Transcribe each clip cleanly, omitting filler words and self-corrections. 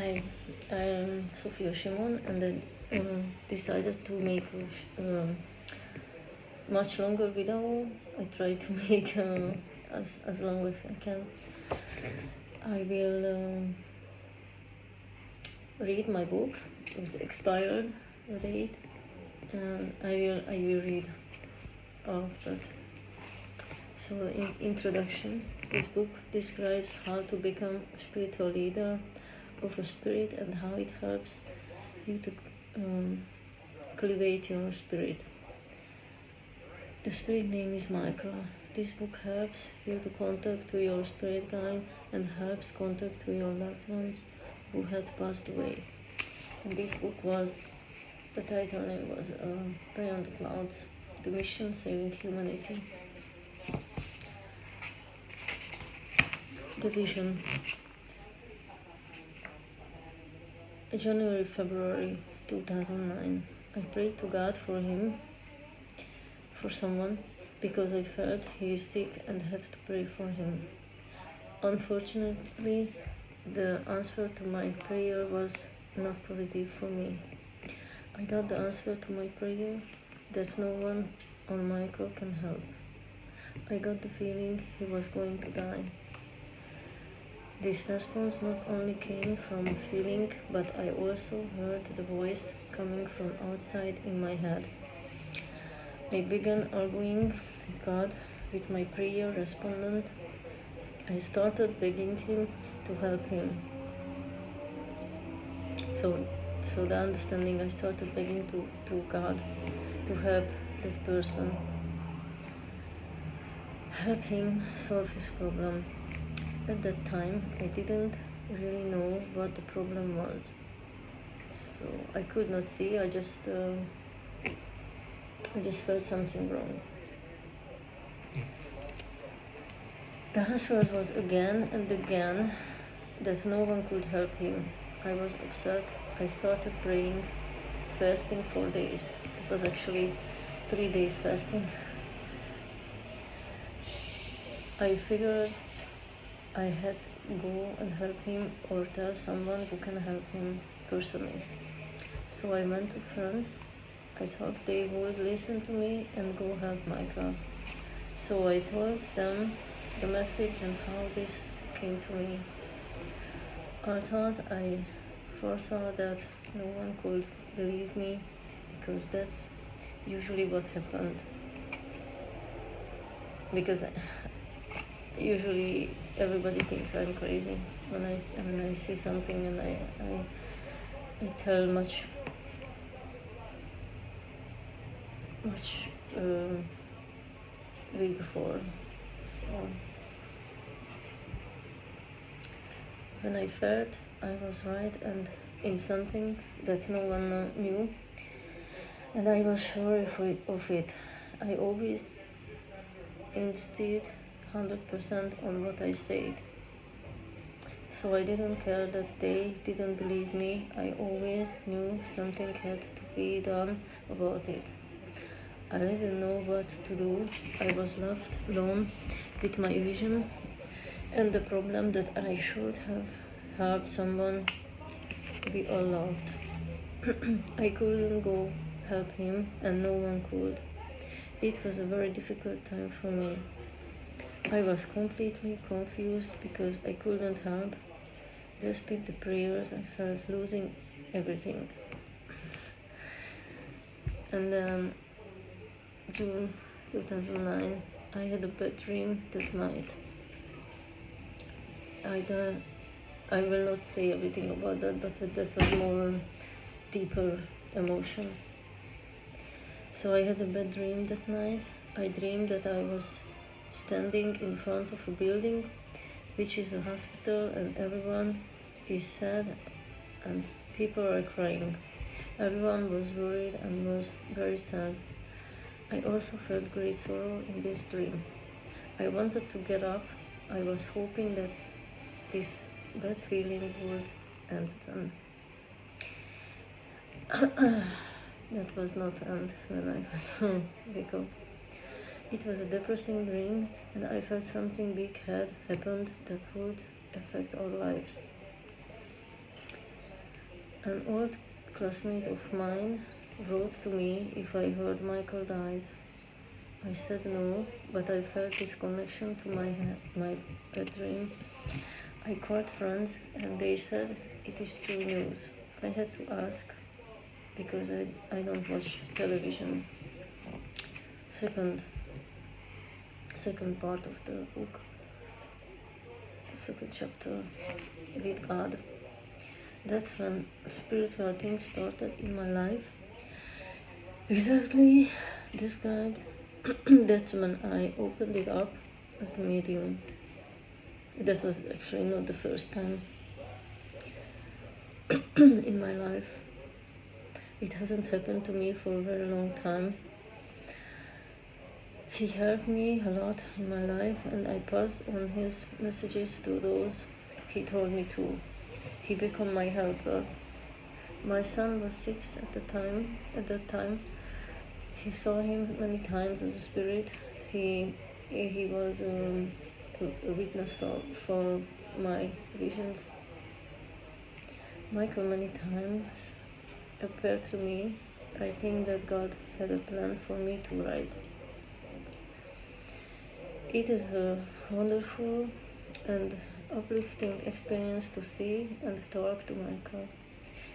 Hi, I'm Sofia Shimon, and I decided to make a much longer video. I try to make as long as I can. I will read my book. It's expired the date, and I will read after. So, in introduction, this book describes how to become a spiritual leader of a spirit and how it helps you to cultivate your spirit. The spirit name is Michael. This book helps you to contact to your spirit guide and helps contact to your loved ones who had passed away. And this book was, the title name was Beyond the Clouds, The Mission Saving Humanity. The vision. January, February 2009. I prayed to God for someone, because I felt he is sick and had to pray for him. Unfortunately, the answer to my prayer was not positive for me. I got the answer to my prayer that no one on Michael can help. I got the feeling he was going to die. This response not only came from a feeling, but I also heard the voice coming from outside in my head. I began arguing with God with my prayer respondent. I started begging him to help him. So the understanding, I started begging to God to help that person, help him solve his problem. At that time, I didn't really know what the problem was. So I could not see, I just felt something wrong. The answer was again and again that no one could help him. I was upset. I started praying, fasting 4 days. It was actually 3 days fasting. I figured I had to go and help him or tell someone who can help him personally. So I went to friends. I thought they would listen to me and go help Michael. So I told them the message and how this came to me. I thought I foresaw that no one could believe me, because that's usually what happened. Because usually everybody thinks I'm crazy when I see something, and I tell much way before. So when I felt I was right and in something that no one knew, and I was sure of it, I always insisted 100% on what I said. So I didn't care that they didn't believe me. I always knew something had to be done about it. I didn't know what to do. I was left alone with my vision and the problem that I should have helped someone be allowed. I couldn't go help him, and no one could. It was a very difficult time for me. I was completely confused because I couldn't help. Despite the prayers, I felt losing everything. And then, June 2009, I had a bad dream that night. I will not say everything about that, but that was more deeper emotion. So I had a bad dream that night. I dreamed that I was standing in front of a building, which is a hospital, and everyone is sad and people are crying. Everyone was worried and was very sad. I also felt great sorrow in this dream. I wanted to get up. I was hoping that this bad feeling would end then. That was not end when I was wake up. It was a depressing dream, and I felt something big had happened that would affect our lives. An old classmate of mine wrote to me if I heard Michael died. I said no, but I felt this connection to my dream. I called friends and they said it is true news. I had to ask because I don't watch television. Second part of the book, second chapter, with God. That's when spiritual things started in my life. Exactly described. That's when I opened it up as a medium. That was actually not the first time in my life. It hasn't happened to me for a very long time. He helped me a lot in my life, and I passed on his messages to those he told me to. He became my helper. My son was 6 at that time. He saw him many times as a spirit. He was a witness for my visions. Michael many times appeared to me. I think that God had a plan for me to write. It is a wonderful and uplifting experience to see and talk to Michael.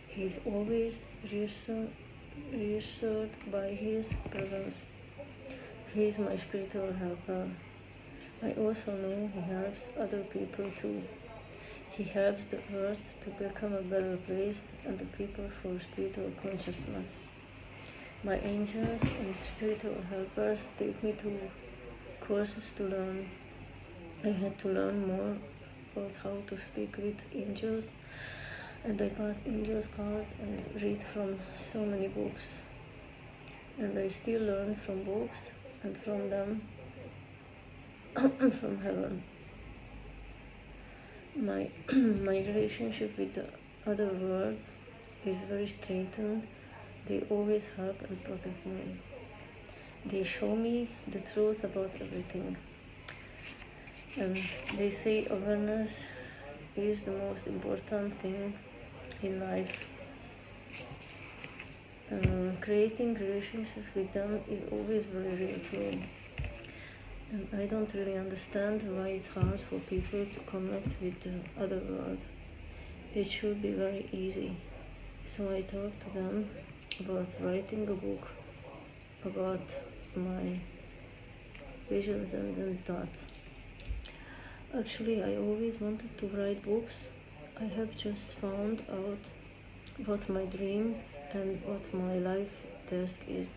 He is always reassured by his presence. He is my spiritual helper. I also know he helps other people too. He helps the earth to become a better place and the people for spiritual consciousness. My angels and spiritual helpers take me to courses to learn. I had to learn more about how to speak with angels, and I bought angels cards and read from so many books. And I still learn from books and from them from heaven. My relationship with the other world is very straightened. They always help and protect me. They show me the truth about everything. And they say awareness is the most important thing in life. Creating relationships with them is always very real to me. And I don't really understand why it's hard for people to connect with the other world. It should be very easy. So I talked to them about writing a book about my visions and thoughts. Actually, I always wanted to write books. I have just found out what my dream and what my life task is.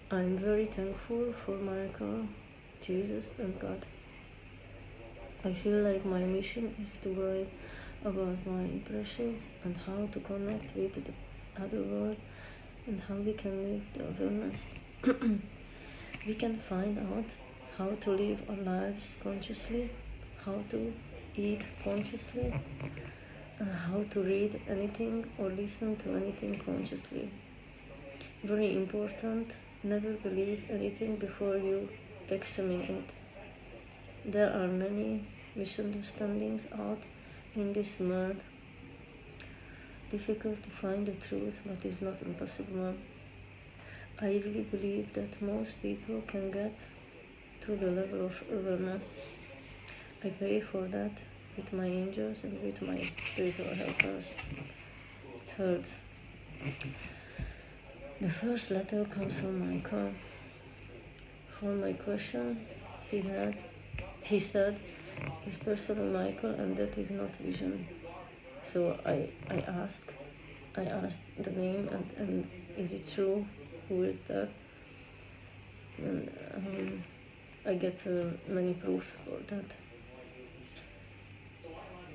I'm very thankful for Michael, Jesus, and God. I feel like my mission is to write about my impressions and how to connect with the other world and how we can live the awareness. We can find out how to live our lives consciously, how to eat consciously, how to read anything or listen to anything consciously. Very important, never believe anything before you examine it. There are many misunderstandings out in this world. Difficult to find the truth, but it's not impossible. I really believe that most people can get to the level of awareness. I pray for that with my angels and with my spiritual helpers. Third, the first letter comes from Michael. For my question he said, is personal Michael, and that is not vision. So I asked the name and is it true? Who is that? And I get many proofs for that.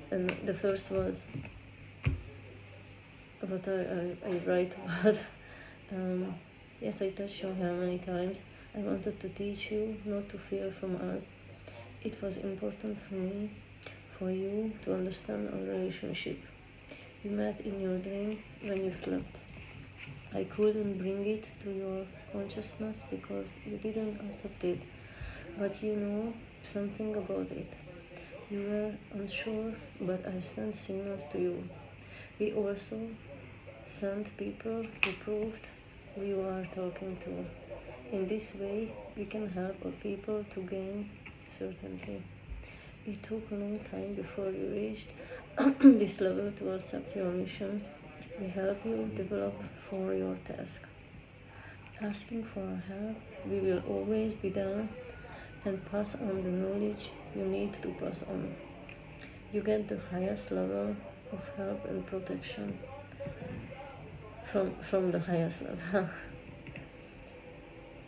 And the first was what I write about. Yes, I touched your hair many times. I wanted to teach you not to fear from us. It was important for me, for you to understand our relationship. We met in your dream when you slept. I couldn't bring it to your consciousness because you didn't accept it, but you know something about it. You were unsure, but I sent signals to you. We also send people who proved we are talking to. In this way, we can help our people to gain certainty. It took a long time before you reached this level to accept your mission. We help you develop for your task. Asking for help, we will always be there and pass on the knowledge you need to pass on. You get the highest level of help and protection from the highest level.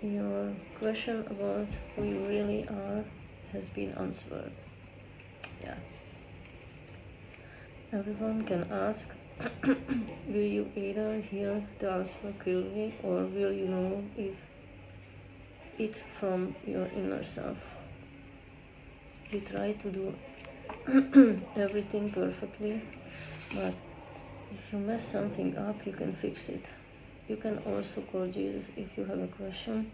Your question about who you really are has been answered. Yeah. Everyone can ask, will you either hear the answer clearly or will you know if it from your inner self? You try to do everything perfectly, but if you mess something up, you can fix it. You can also call Jesus if you have a question.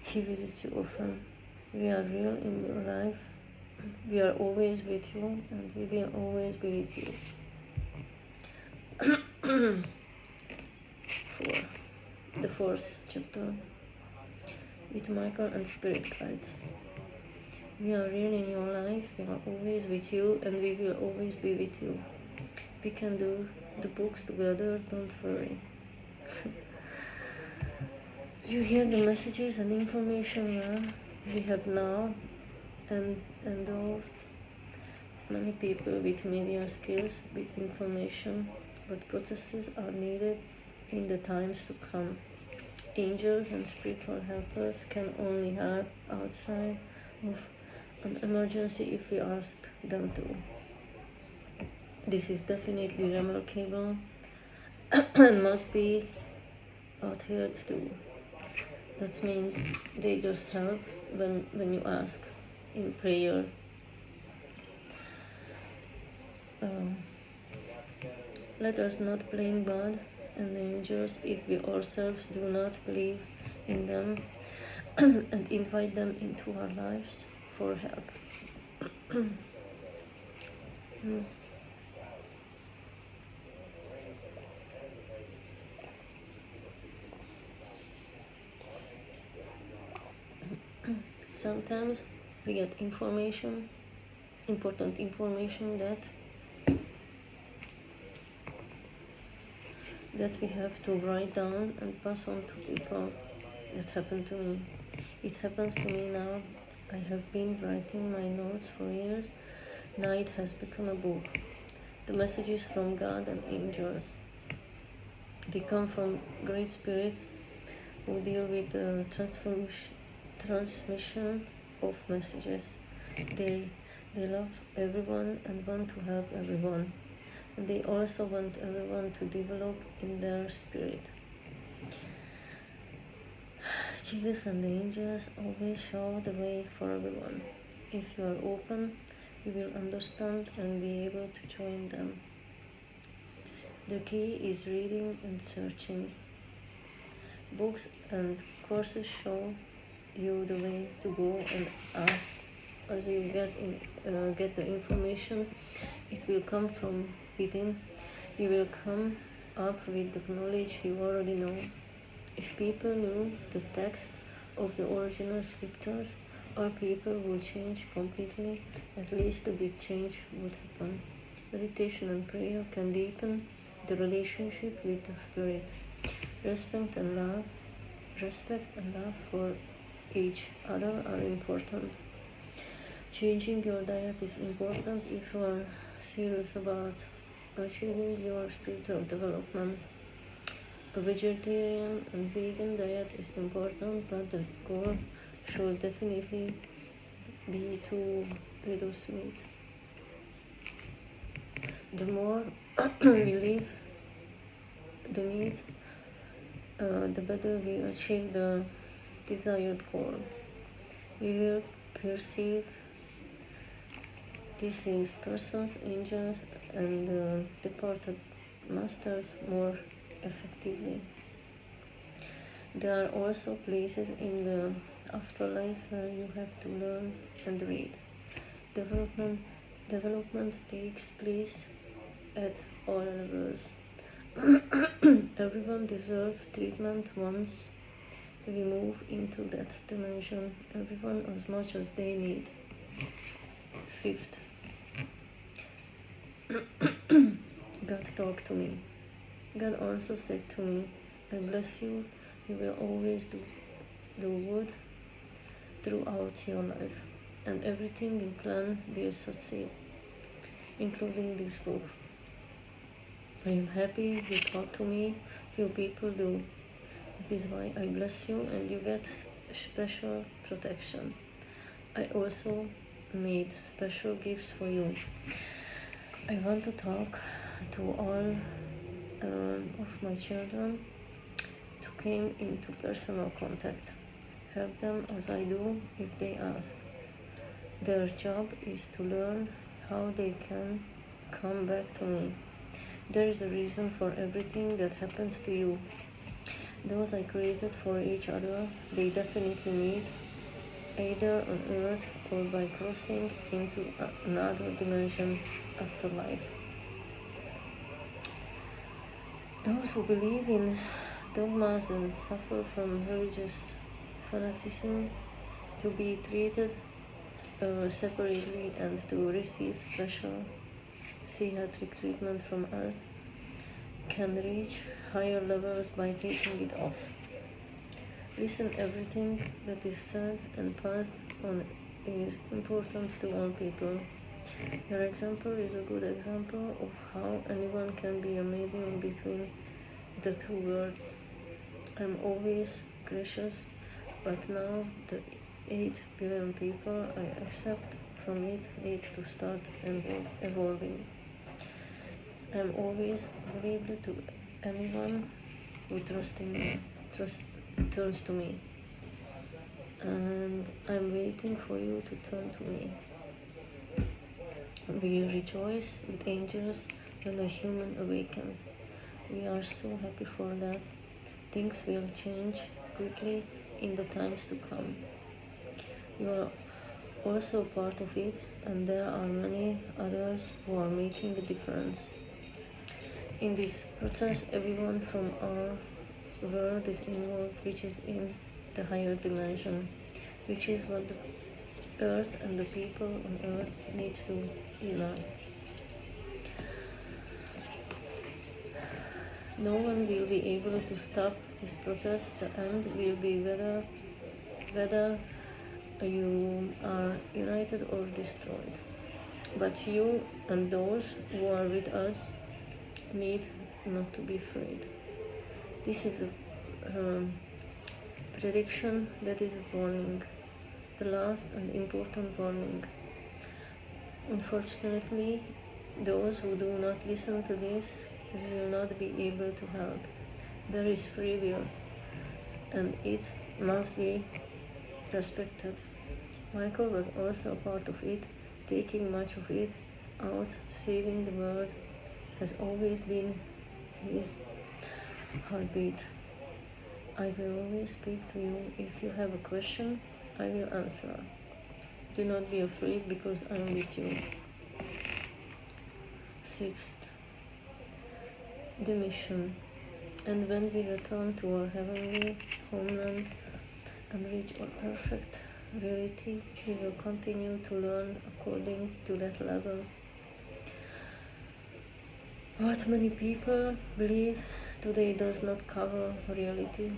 He visits you often. We are real in your life. We are always with you, and we will always be with you. 4. The 4th chapter. With Michael and Spirit Guides. We are real in your life. We are always with you, and we will always be with you. We can do the books together, don't worry. You hear the messages and information we have now and endowed many people with media skills, with information, but processes are needed in the times to come. Angels and spiritual helpers can only help outside of an emergency if we ask them to. This is definitely remarkable and must be adhered to. That means they just help when you ask in prayer. Let us not blame God and the angels if we ourselves do not believe in them and invite them into our lives for help. Sometimes we get important information that we have to write down and pass on to people. That happened to me. It happens to me now. I have been writing my notes for years. Now it has become a book. The messages from God and angels. They come from great spirits who deal with the transmission of messages. They love everyone and want to help everyone. And they also want everyone to develop in their spirit. Jesus and the angels always show the way for everyone. If you are open, you will understand and be able to join them. The key is reading and searching. Books and courses show you the way to go and ask. As you get the information, it will come from within. You will come up with the knowledge you already know. If people knew the text of the original scriptures, our people would change completely. At least a big change would happen. Meditation and prayer can deepen the relationship with the Spirit. Respect and love for each other are important. Changing your diet is important if you are serious about achieving your spiritual development. A vegetarian and vegan diet is important, but the goal should definitely be to reduce meat. The more we leave the meat, the better we achieve the desired goal. We will perceive deceased persons, angels, and departed masters more effectively. There are also places in the afterlife where you have to learn and read. Development takes place at all levels. Everyone deserves treatment once we move into that dimension. Everyone as much as they need. Fifth, God talked to me. God also said to me, I bless you, you will always do good throughout your life, and everything you plan will succeed, including this book. I am happy you talk to me, few people do. It is why I bless you and you get special protection. I also made special gifts for you. I want to talk to all of my children to come into personal contact. Help them as I do if they ask. Their job is to learn how they can come back to me. There is a reason for everything that happens to you. Those I created for each other, they definitely meet, either on earth or by crossing into another dimension after life. Those who believe in dogmas and suffer from religious fanaticism to be treated separately and to receive special psychiatric treatment from us can reach higher levels by taking it off. Listen, everything that is said and passed on is important to all people. Your example is a good example of how anyone can be a medium between the two worlds. I'm always gracious, but now the 8 billion people I accept from it need to start evolving. I'm always available to anyone who turns to me, and I'm waiting for you to turn to me. We rejoice with angels when a human awakens. We are so happy for that. Things will change quickly in the times to come. You are also part of it, and there are many others who are making a difference. In this process, everyone from our world is involved, which is in the higher dimension, which is what the earth and the people on earth need to unite. No one will be able to stop this process. The end will be whether you are united or destroyed. But you and those who are with us need not to be afraid. This is a prediction that is a warning, the last and important warning. Unfortunately, those who do not listen to this will not be able to help. There is free will, and it must be respected. Michael was also a part of it, taking much of it out, saving the world has always been his heartbeat. I will always speak to you. If you have a question, I will answer. Do not be afraid because I am with you. Sixth, the mission. And when we return to our heavenly homeland and reach our perfect reality, we will continue to learn according to that level. What many people believe today does not cover reality.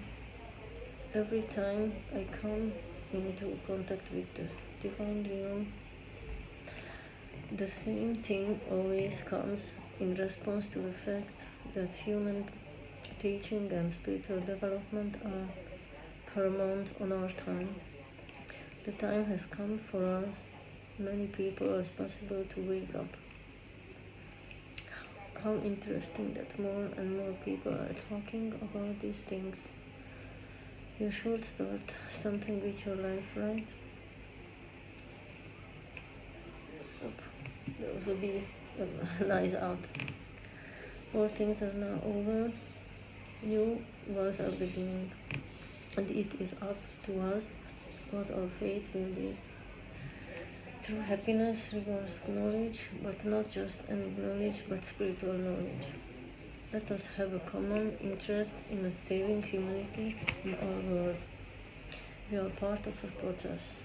Every time I come into contact with the divine realm, the same thing always comes in response to the fact that human teaching and spiritual development are paramount on our time. The time has come for us, many people as possible, to wake up. How interesting that more and more people are talking about these things. You should start something with your life, right? There was a bee, a nice out. All things are now over. New was our beginning, and it is up to us what our fate will be. True happiness requires knowledge, but not just any knowledge, but spiritual knowledge. Let us have a common interest in saving humanity in our world. We are part of a process,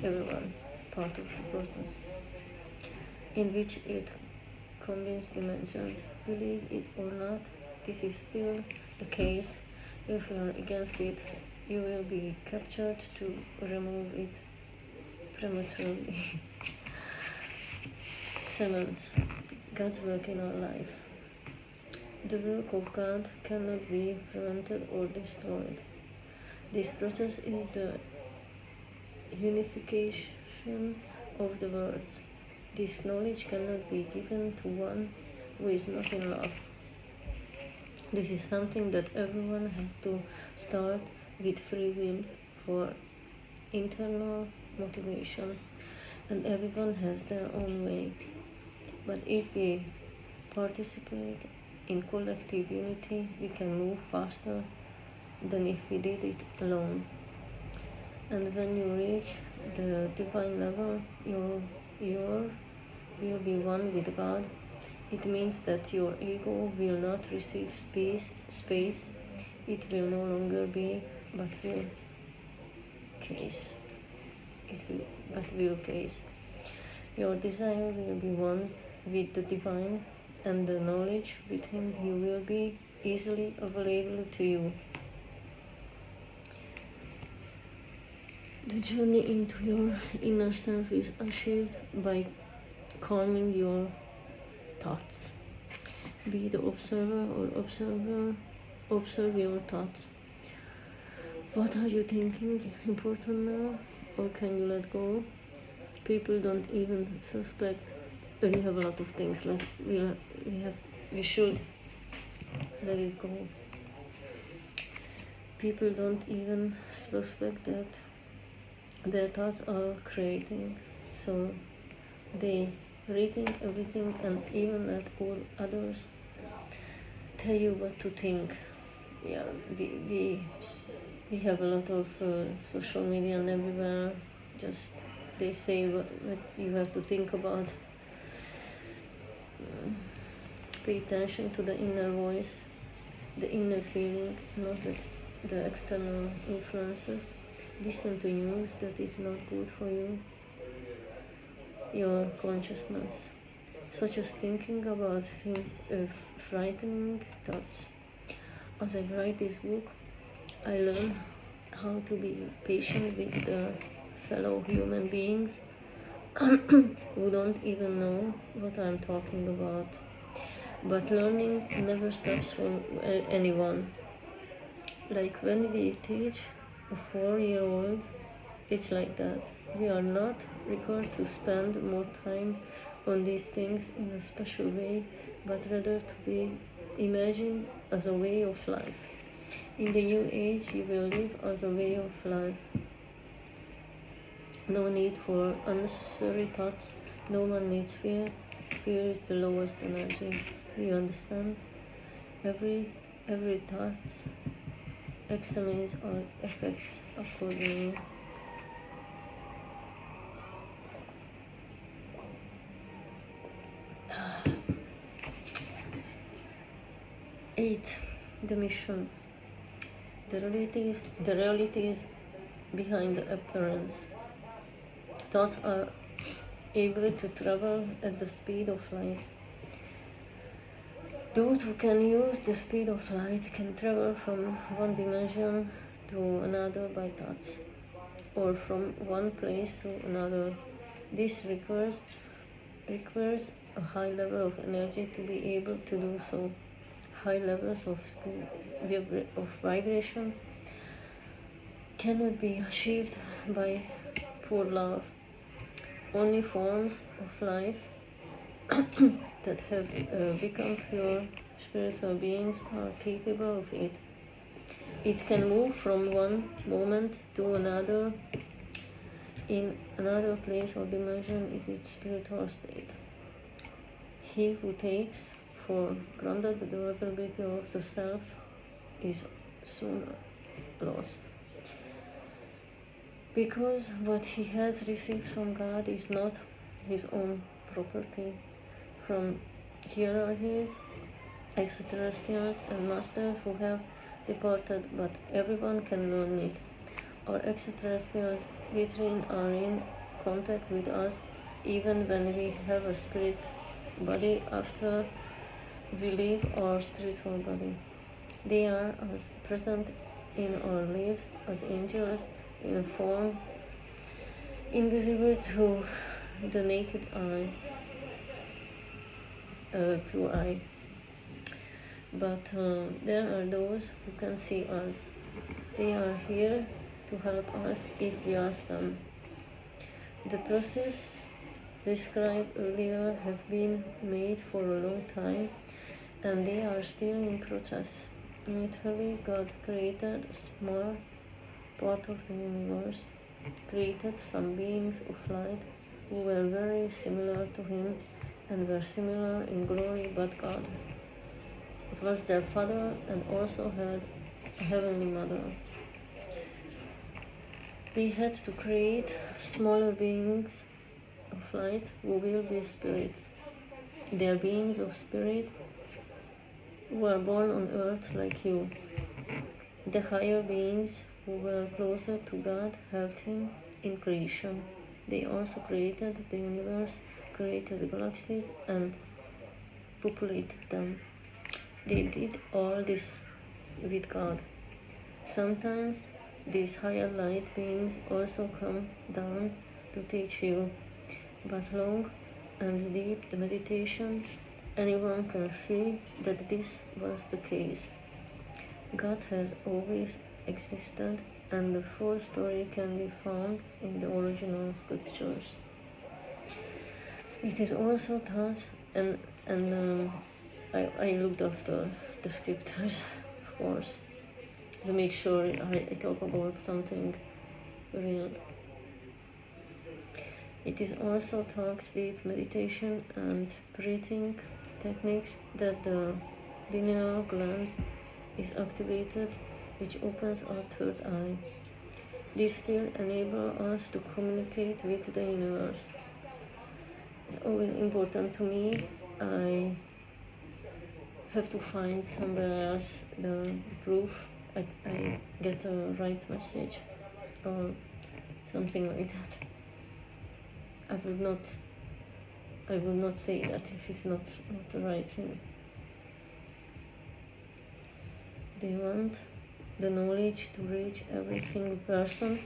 everyone part of the process, in which it combines dimensions. Believe it or not, this is still the case. If you are against it, you will be captured to remove it prematurely. 7. God's work in our life. The work of God cannot be prevented or destroyed. This process is the unification of the words. This knowledge cannot be given to one who is not in love. This is something that everyone has to start with free will for internal motivation, and everyone has their own way. But if we participate in collective unity, we can move faster than if we did it alone. And when you reach the divine level, you will be one with God. It means that your ego will not receive space. It will no longer be, but will case. Will case. Your desire will be one with the divine, and the knowledge within you will be easily available to you. The journey into your inner self is achieved by calming your thoughts. Be the observer or observe your thoughts. What are you thinking important now, or can you let go? People don't even suspect. We have a lot of things like we should let it go. People don't even suspect that their thoughts are creating, so they rethink everything and even let all others tell you what to think. Yeah, we have a lot of social media and everywhere. Just they say what you have to think about. Pay attention to the inner voice, the inner feeling, not the external influences. Listen to news that is not good for you, your consciousness, such as thinking about frightening thoughts. As I write this book, I learn how to be patient with the fellow human beings who don't even know what I'm talking about. But learning never stops for anyone. Like when we teach a 4-year-old, it's like that. We are not required to spend more time on these things in a special way, but rather to be imagined as a way of life. In the new age, you will live as a way of life. No need for unnecessary thoughts. No one needs fear. Fear is the lowest energy. You understand? Every thought examines our effects accordingly. Eight, the mission. The realities behind the appearance. Thoughts are able to travel at the speed of light. Those who can use the speed of light can travel from one dimension to another by thoughts, or from one place to another. This requires a high level of energy to be able to do so. High levels of vibration cannot be achieved by pure love. Only forms of life that have become pure spiritual beings are capable of it. It can move from one moment to another in another place or dimension is its spiritual state. He who takes for granted the durability of the self is soon lost. because what he has received from God is not his own property. From hierarchies, extraterrestrials, and masters who have departed, but everyone can learn it. Our extraterrestrials within are in contact with us even when we have a spirit body after we leave our spiritual body. They are as present in our lives as angels in a form invisible to the naked eye, pure eye. But there are those who can see us. They are here to help us if we ask them. The process described earlier have been made for a long time, and they are still in process. Literally, God created a small part of the universe, created some beings of light who were very similar to Him and were similar in glory, but God was their Father and also had a Heavenly Mother. They had to create smaller beings of light who will be spirits. They are beings of spirit who are born on earth like you. The higher beings who were closer to God helped Him in creation. They also created the universe, created the galaxies, and populated them. They did all this with God. Sometimes these higher light beings also come down to teach you, but long and deep the meditation, anyone can see that this was the case. God has always existed, and the full story can be found in the original scriptures. It is also taught, and I looked after the scriptures, of course, to make sure I talk about something real. It is also taught deep meditation and breathing techniques that the pineal gland is activated, which opens our third eye. This will enable us to communicate with the universe. It's always important to me. I have to find somewhere else the proof I get the right message or something like that. I will not say that if it's not the right thing. They want the knowledge to reach every single person.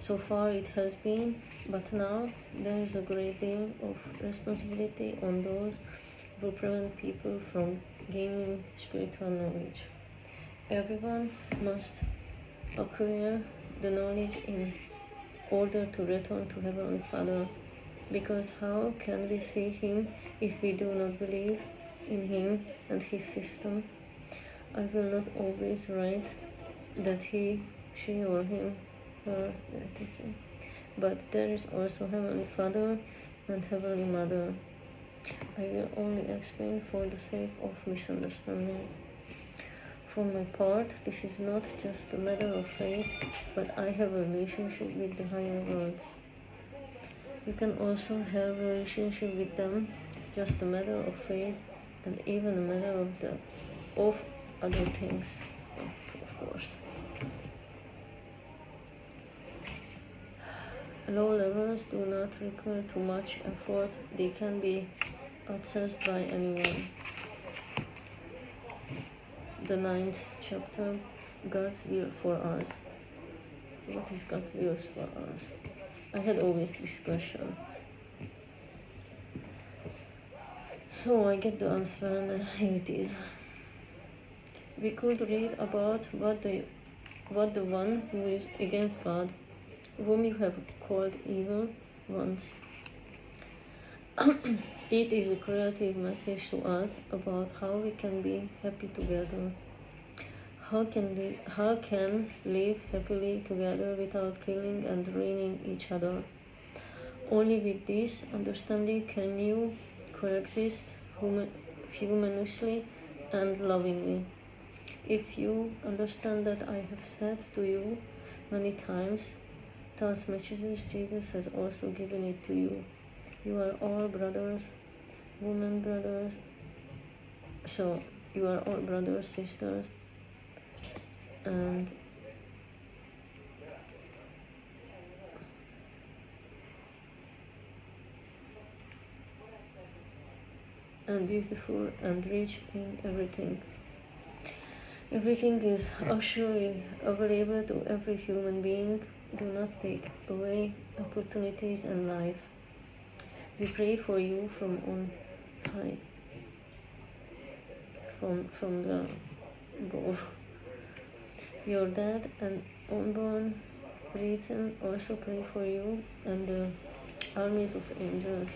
So far it has been, but now there is a great deal of responsibility on those who prevent people from gaining spiritual knowledge. Everyone must acquire the knowledge in order to return to Heavenly Father, because how can we see Him if we do not believe in Him and His system? I will not always write that he, she, or him, her, but there is also Heavenly Father and Heavenly Mother. I will only explain for the sake of misunderstanding. For my part, this is not just a matter of faith, but I have a relationship with the higher worlds. You can also have a relationship with them, just a matter of faith, and even a matter of other things, of course. Low levels do not require too much effort. They can be accessed by anyone. The 9th chapter, God's will for us. What is God's will for us? I had always this question. So I get the answer, and here it is. We could read about what the one who is against God, whom you have called evil, wants. It is a creative message to us about how we can be happy together. How can live happily together without killing and draining each other. Only with this understanding can you coexist humanely and lovingly. If you understand that I have said to you many times thoughts, messages Jesus has also given it to you. You are all brothers, women, brothers. So you are all brothers, sisters, and beautiful and rich in everything. Everything is actually available to every human being. Do not take away opportunities in life. We pray for you from on high, from the above. Your dad and unborn written also pray for you and the armies of angels.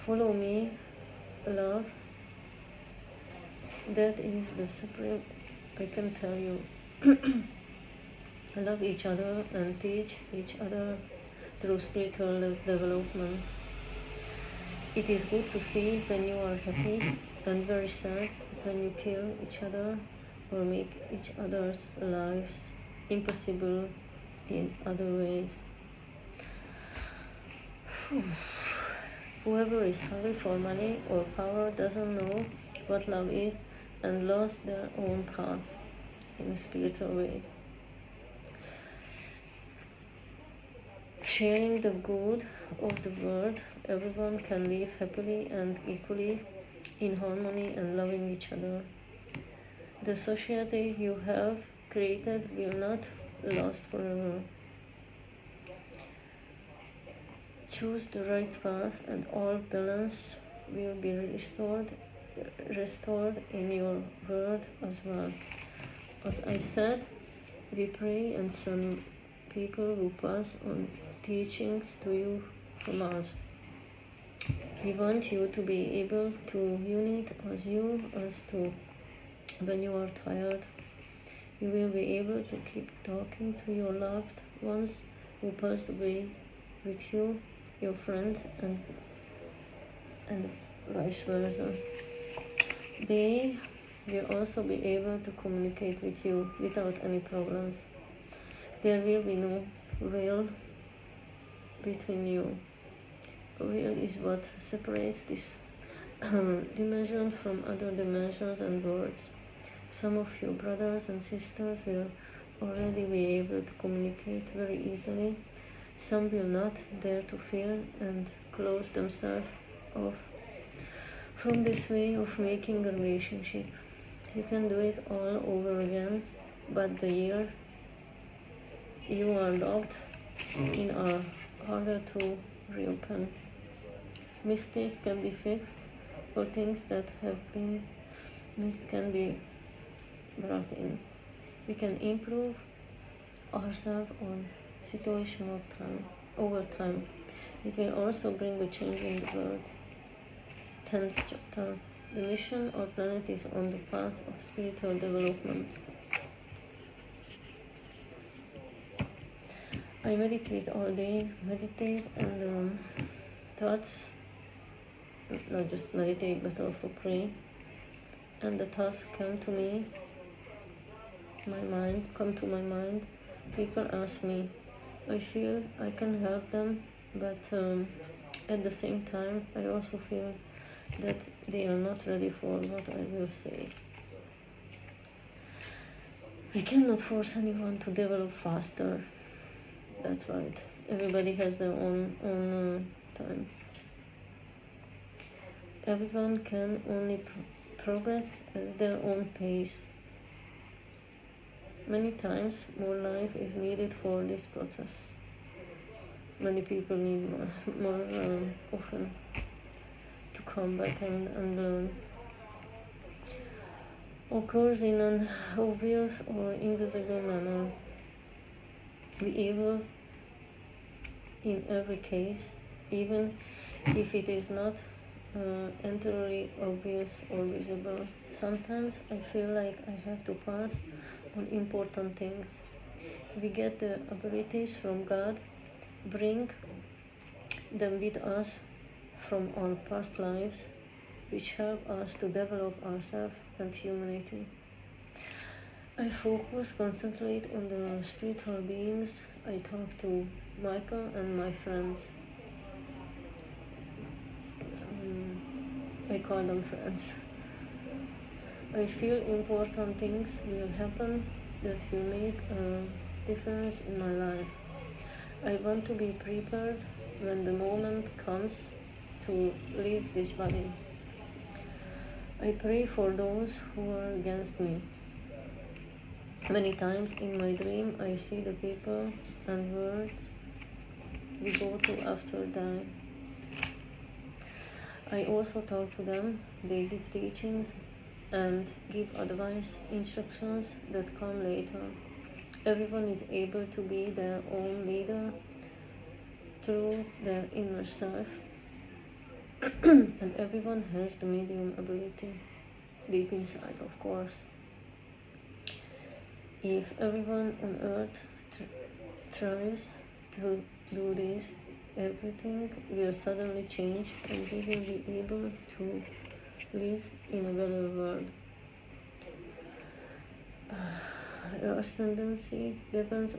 Follow me, love. That is the supreme, I can tell you. Love each other and teach each other through spiritual development. It is good to see when you are happy and very sad when you kill each other or make each other's lives impossible in other ways. Whoever is hungry for money or power doesn't know what love is and lost their own path in a spiritual way. Sharing the good of the world, everyone can live happily and equally in harmony and loving each other. The society you have created will not last forever. Choose the right path and all balance will be restored in your world as well. As I said, we pray and send people who pass on teachings to you from us. We want you to be able to unite as to when you are tired. You will be able to keep talking to your loved ones who passed away with you, your friends, and vice versa. They will also be able to communicate with you without any problems. There will be no veil between you. Veil is what separates this dimension from other dimensions and worlds. Some of your brothers and sisters will already be able to communicate very easily. Some will not dare to fear and close themselves off from this way of making a relationship. You can do it all over again, but the year you are locked in are harder to reopen. Mistakes can be fixed, or things that have been missed can be brought in. We can improve ourselves on situational time over time. It will also bring a change in the world. 10th chapter. The mission or planet is on the path of spiritual development. I meditate all day, and thoughts, not just meditate but also pray, and the thoughts come to my mind. People ask me, I feel I can help them, but at the same time I also feel that they are not ready for what I will say. We cannot force anyone to develop faster. That's right. Everybody has their own time. Everyone can only progress at their own pace. Many times more life is needed for this process. Many people need more often to come back and learn. Occurs in an obvious or invisible manner. We evil in every case, even if it is not entirely obvious or visible. Sometimes I feel like I have to pass on important things. We get the abilities from God, bring them with us from our past lives, which help us to develop ourselves and humanity. I focus, concentrate on the spiritual beings. I talk to Michael and my friends. I call them friends. I feel important things will happen that will make a difference in my life. I want to be prepared when the moment comes to leave this body. I pray for those who are against me. Many times in my dream I see the people and words we go to after dying. I also talk to them, they give teachings and give advice, instructions that come later. Everyone is able to be their own leader through their inner self, and everyone has the medium ability, deep inside, of course. If everyone on earth tries to do this, everything will suddenly change and we will be able to live in a better world. Our ascendancy depends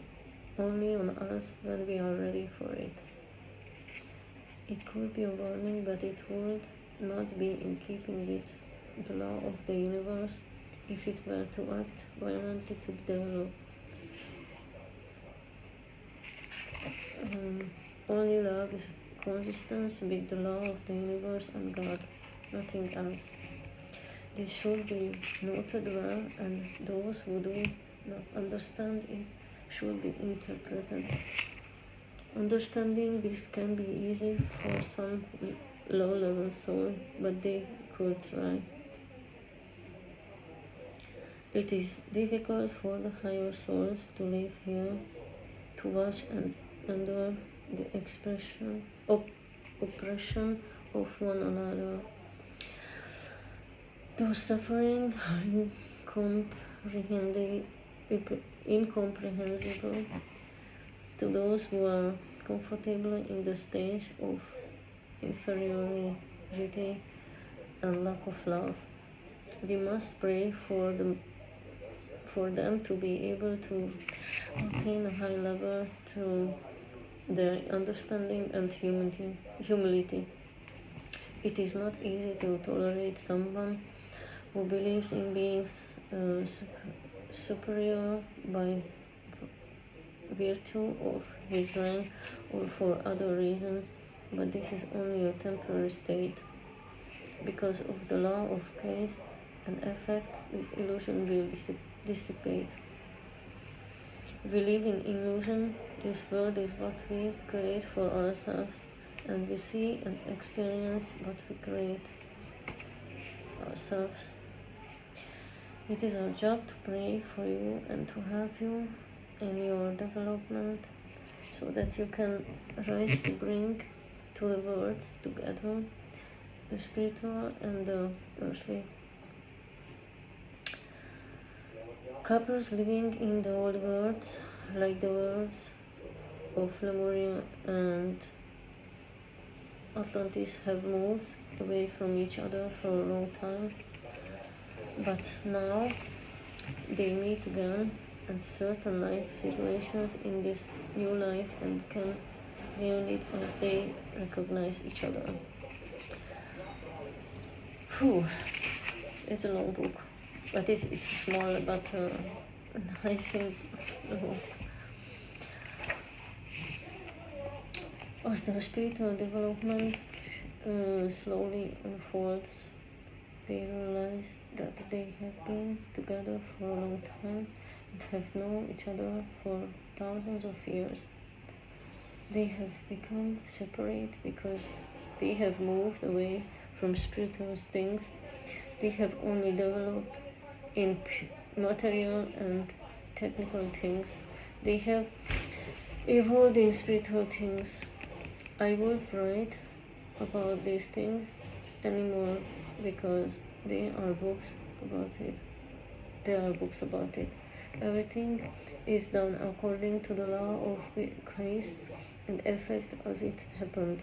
only on us when we are ready for it. It could be a warning, but it would not be in keeping with the law of the universe if it were to act violently to develop. Only love is consistent with the law of the universe and God, nothing else. This should be noted well, and those who do not understand it should be interpreted. Understanding this can be easy for some low-level soul, but they could try. It is difficult for the higher souls to live here, to watch and endure the oppression of one another. Those suffering are incomprehensible to those who are comfortable in the stage of inferiority and lack of love. We must pray for them to be able to attain a high level through their understanding and humility. It is not easy to tolerate someone who believes in being superior by virtue of his rank or for other reasons, but this is only a temporary state. Because of the law of cause and effect, this illusion will dissipate. We live in illusion. This world is what we create for ourselves, and we see and experience what we create ourselves. It is our job to pray for you and to help you in your development so that you can rise to bring to the worlds together the spiritual and the earthly. Couples living in the old worlds, like the worlds of Lemuria and Atlantis, have moved away from each other for a long time, but now they meet again and certain life situations in this new life and can reunite as they recognize each other. It's a long book, but it's small, but I think as the spiritual development slowly unfolds, they realize that they have been together for a long time and have known each other for thousands of years. They have become separate because they have moved away from spiritual things. They have only developed in material and technical things. They have evolved in spiritual things. I won't write about these things anymore because there are books about it. Everything is done according to the law of cause and effect as it happened.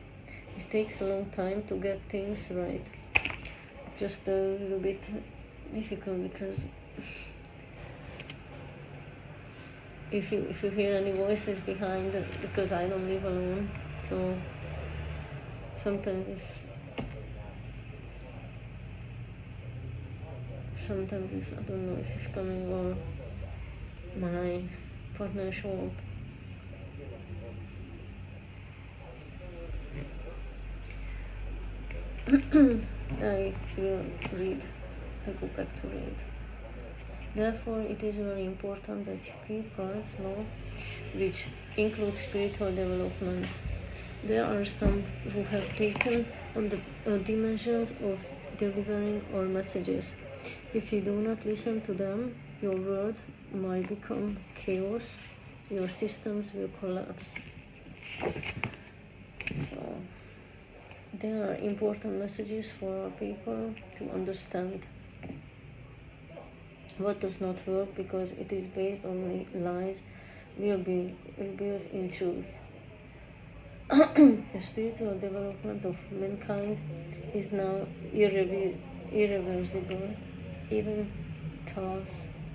It takes a long time to get things right. Just a little bit difficult because if you hear any voices behind it, because I don't live alone, so sometimes this other noise is coming, or my partner show up. I will read. I go back to read. Therefore, it is very important that you keep God's law, which includes spiritual development. There are some who have taken on the dimensions of delivering our messages. If you do not listen to them, your world might become chaos, your systems will collapse. So, there are important messages for our people to understand what does not work, because it is based on lies, will be rebuilt in truth. The spiritual development of mankind is now irreversible. Even thus,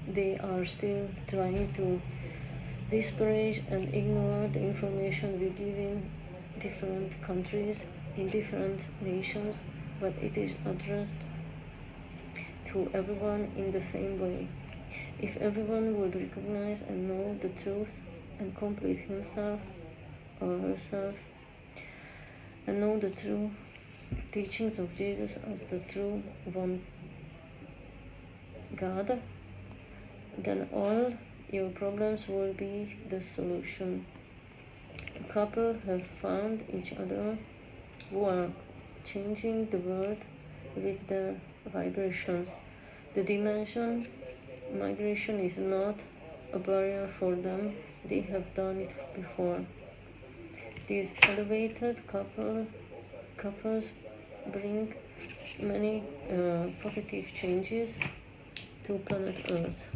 they are still trying to disparage and ignore the information we give in different countries, in different nations, but it is addressed to everyone in the same way. If everyone would recognize and know the truth and complete himself or herself, and know the true teachings of Jesus as the true one God, then all your problems will be the solution. A couple have found each other who are changing the world with their vibrations. The dimension migration is not a barrier for them, they have done it before. These elevated couples bring many positive changes to planet Earth.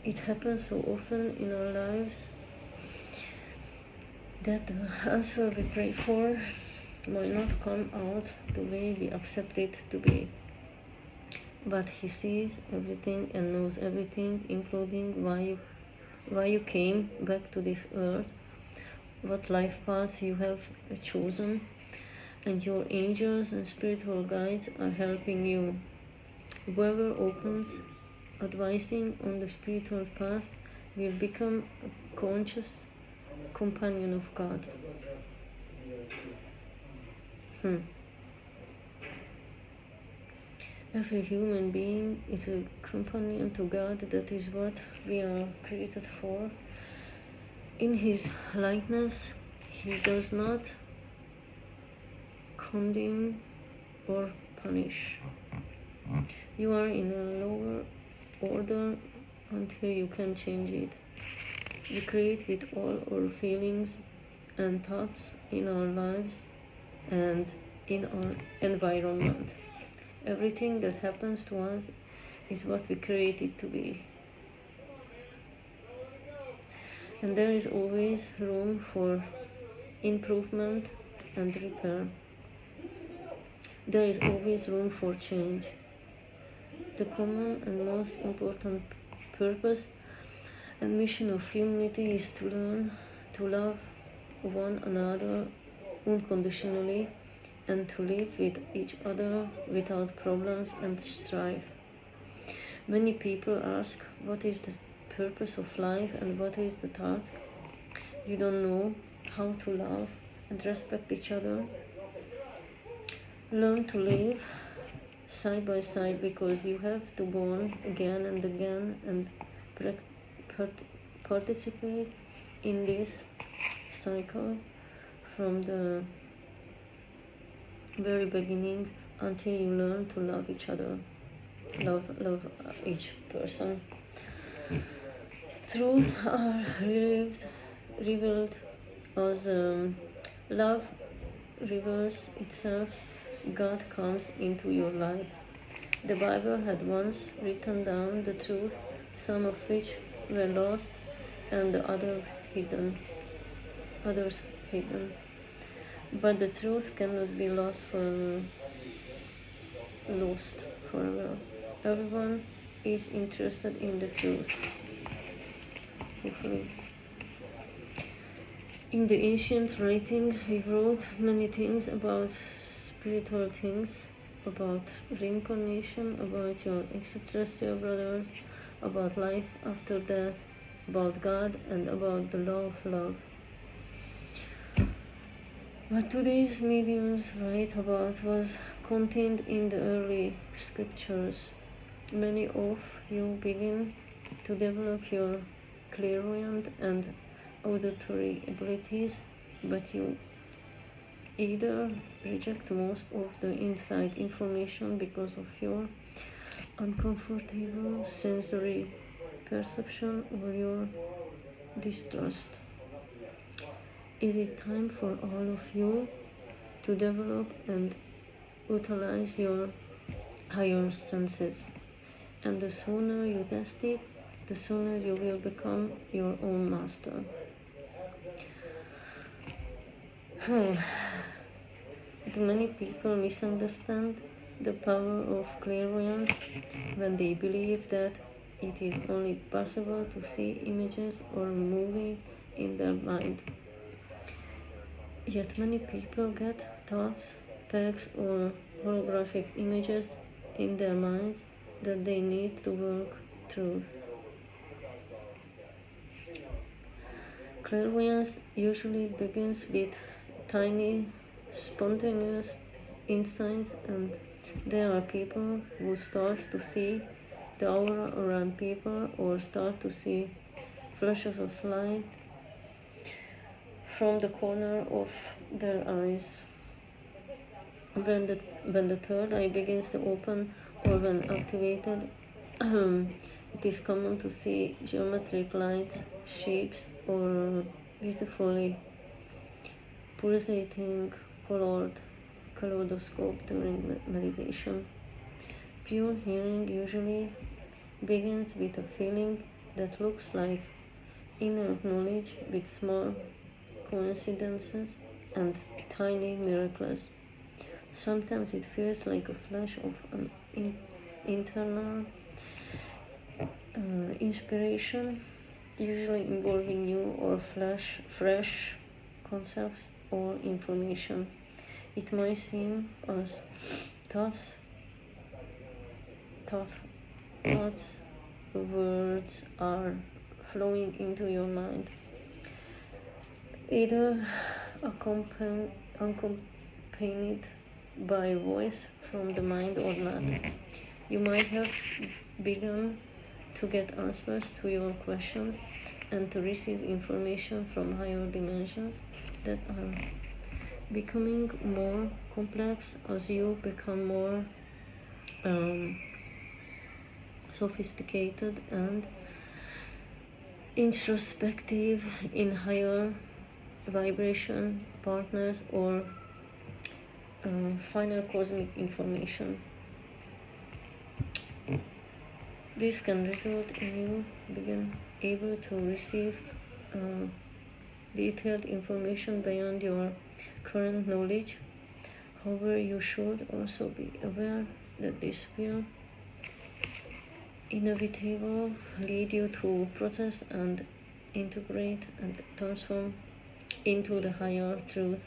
It happens so often in our lives that the answer we pray for might not come out the way we accept it to be. But He sees everything and knows everything, including why you came back to this earth, what life paths you have chosen, and your angels and spiritual guides are helping you. Whoever opens advising on the spiritual path will become a conscious companion of God. Every human being is a companion to God. That is what we are created for. In His likeness, He does not condemn or punish. You are in a lower order until you can change it. We create with all our feelings and thoughts in our lives and in our environment. Everything that happens to us is what we create it to be. And there is always room for improvement and repair. There is always room for change. The common and most important purpose and mission of humanity is to learn to love one another unconditionally and to live with each other without problems and strife. Many people ask, what is the purpose of life and what is the task? You don't know how to love and respect each other. Learn to live side by side, because you have to born again and again and participate in this cycle from the very beginning until you learn to love each other, love each person. Truth are revealed as love reveals itself. God comes into your life. The Bible had once written down the truth, some of which were lost and the others hidden. But the truth cannot be lost forever. Everyone is interested in the truth. hopefully. In the ancient writings, we wrote many things about spiritual things, about reincarnation, about your extraterrestrial brothers, about life after death, about God, and about the law of love. What today's mediums write about was contained in the early scriptures. Many of you begin to develop your clairvoyant and auditory abilities, but you either reject most of the inside information because of your uncomfortable sensory perception or your distrust. Is it time for all of you to develop and utilize your higher senses? And the sooner you test it, the sooner you will become your own master. Many people misunderstand the power of clairvoyance when they believe that it is only possible to see images or movie in their mind. Yet many people get thoughts, pegs, or holographic images in their minds that they need to work through. Clairvoyance usually begins with tiny, spontaneous insights, and there are people who start to see the aura around people or start to see flashes of light from the corner of their eyes. When the third eye begins to open or when activated, it is common to see geometric lights, shapes, or beautifully pulsating colored kaleidoscope during meditation. Pure hearing usually begins with a feeling that looks like inner knowledge with small coincidences and tiny miracles. Sometimes it feels like a flash of an internal inspiration, usually involving new or fresh concepts or information. It might seem as thoughts, words are flowing into your mind, either accompanied by voice from the mind or not. You might have begun to get answers to your questions and to receive information from higher dimensions that are becoming more complex as you become more sophisticated and introspective in higher vibration partners or finer cosmic information. This can result in you being able to receive detailed information beyond your current knowledge. However, you should also be aware that this will inevitably lead you to process and integrate and transform into the higher truth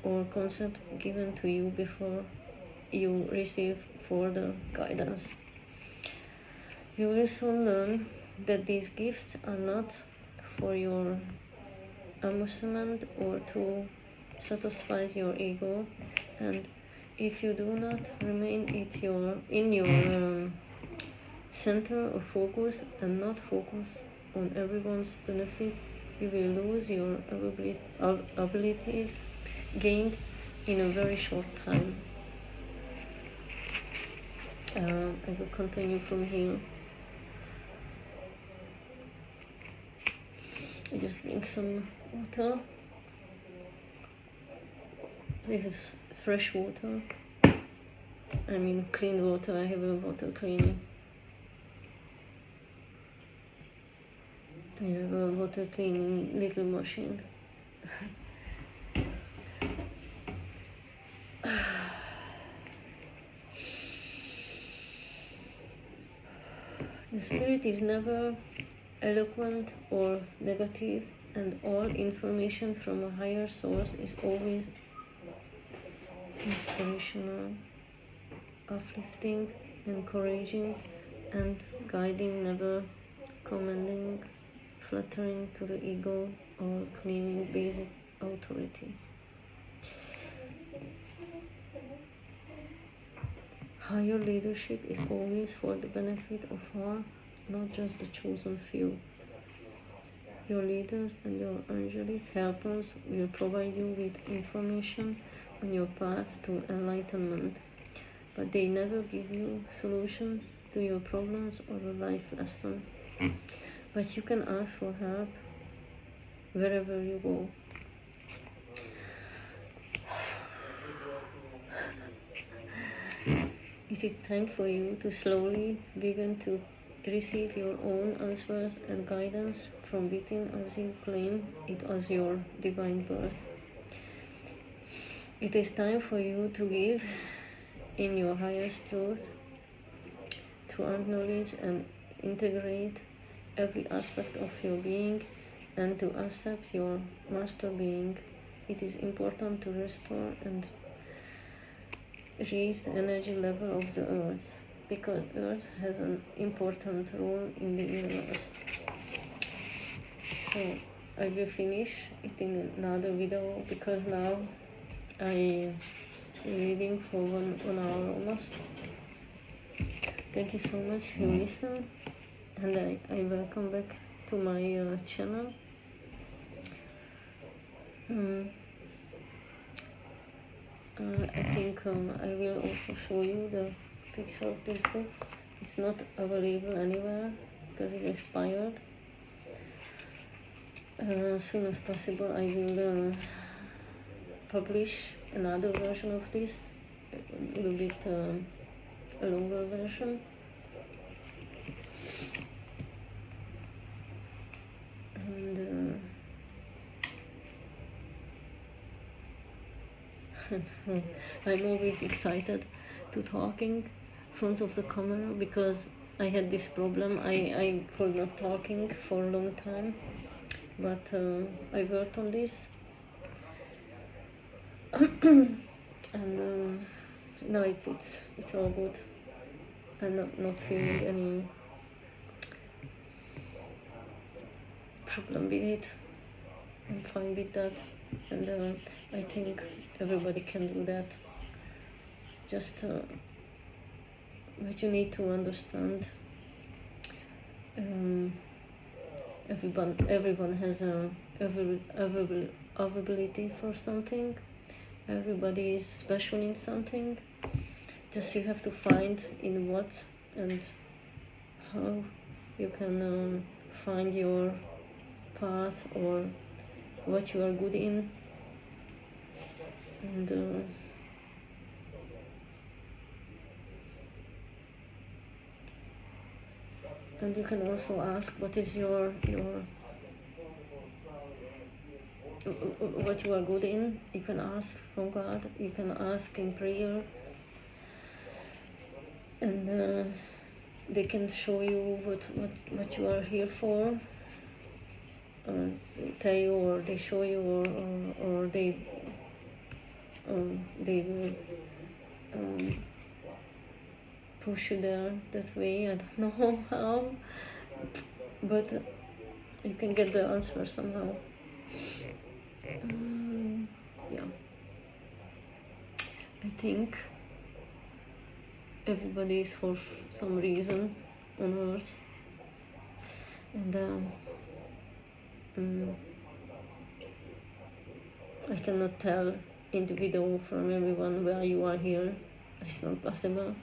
or concept given to you before you receive further guidance. You will soon learn that these gifts are not for your amusement or to satisfy your ego, and if you do not remain in your center of focus and not focus on everyone's benefit, you will lose your abilities gained in a very short time. I will continue from here. I just drink some water. This is fresh water. I mean clean water. I have a water cleaning. I have a water cleaning little machine. The spirit is never eloquent or negative, and all information from a higher source is always inspirational, uplifting, encouraging, and guiding, never commanding, flattering to the ego, or claiming basic authority. Higher leadership is always for the benefit of all, not just the chosen few. Your leaders and your angelic helpers will provide you with information on your path to enlightenment, but they never give you solutions to your problems or a life lesson. But you can ask for help wherever you go. It is time for you to slowly begin to receive your own answers and guidance from within as you claim it as your divine birth. It is time for you to give in your highest truth, to acknowledge and integrate every aspect of your being, and to accept your master being. It is important to restore and raise the energy level of the earth, because earth has an important role in the universe. So I will finish it in another video, because now I'm reading for one hour almost. Thank you so much for listening, and I welcome back to my channel. I think I will also show you the picture of this book. It's not available anywhere because it expired. As soon as possible I will publish another version of this, a little bit a longer version. And I'm always excited to talking in front of the camera, because I had this problem. I could not talking for a long time, but I worked on this, and no, it's all good. I'm not feeling any problem with it. I'm fine with that, and I think everybody can do that. Just but you need to understand, everyone has a availability for something. Everybody is special in something. Just you have to find in what and how you can find your path, or what you are good in. And you can also ask what is your what you are good in. You can ask from God. You can ask in prayer, and they can show you what you are here for, or tell you, or they show you, or they will push you there that way. I don't know how, but you can get the answer somehow. Yeah, I think everybody is for some reason on earth, and I cannot tell in the video from everyone why you are here. It's not possible.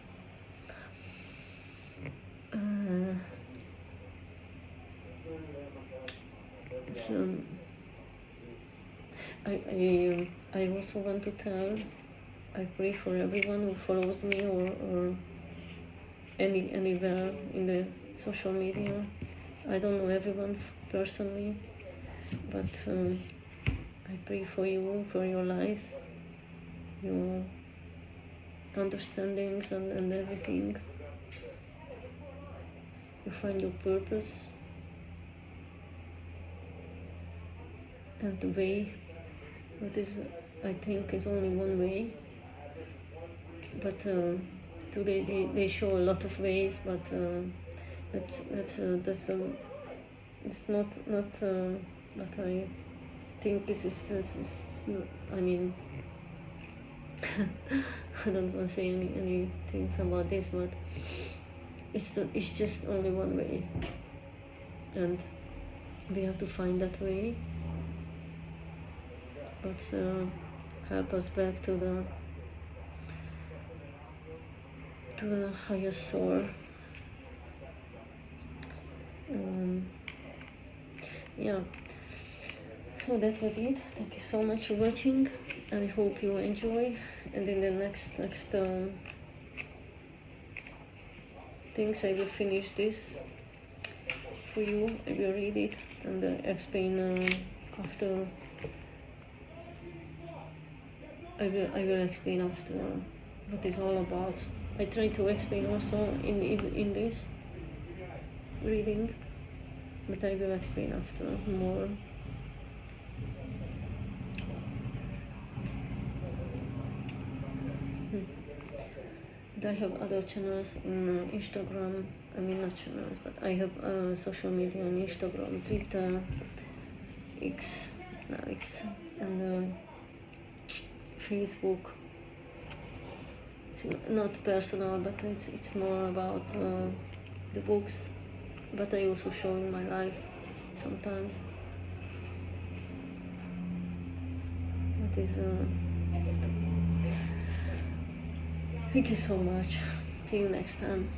So I also want to tell, I pray for everyone who follows me, or anywhere in the social media. I don't know everyone personally, but I pray for you, for your life, your understandings, and everything. You find your purpose, and the way, what is, I think is only one way, but today they show a lot of ways, but it's not what I think this is just, it's not, I mean, I don't want to say any things about this, but it's just only one way, and we have to find that way, but help us back to the higher soul. Yeah, so that was it. Thank you so much for watching, and I hope you enjoy. And in the next things, I will finish this for you. I will read it and explain after. I will explain after what it's all about. I try to explain also in this reading, but I will explain after more. And I have other channels in Instagram. I mean, not channels, but I have social media on Instagram, Twitter, X, and Facebook. It's not personal, but it's more about the books. But I also show in my life sometimes. That is. Thank you so much. See you next time.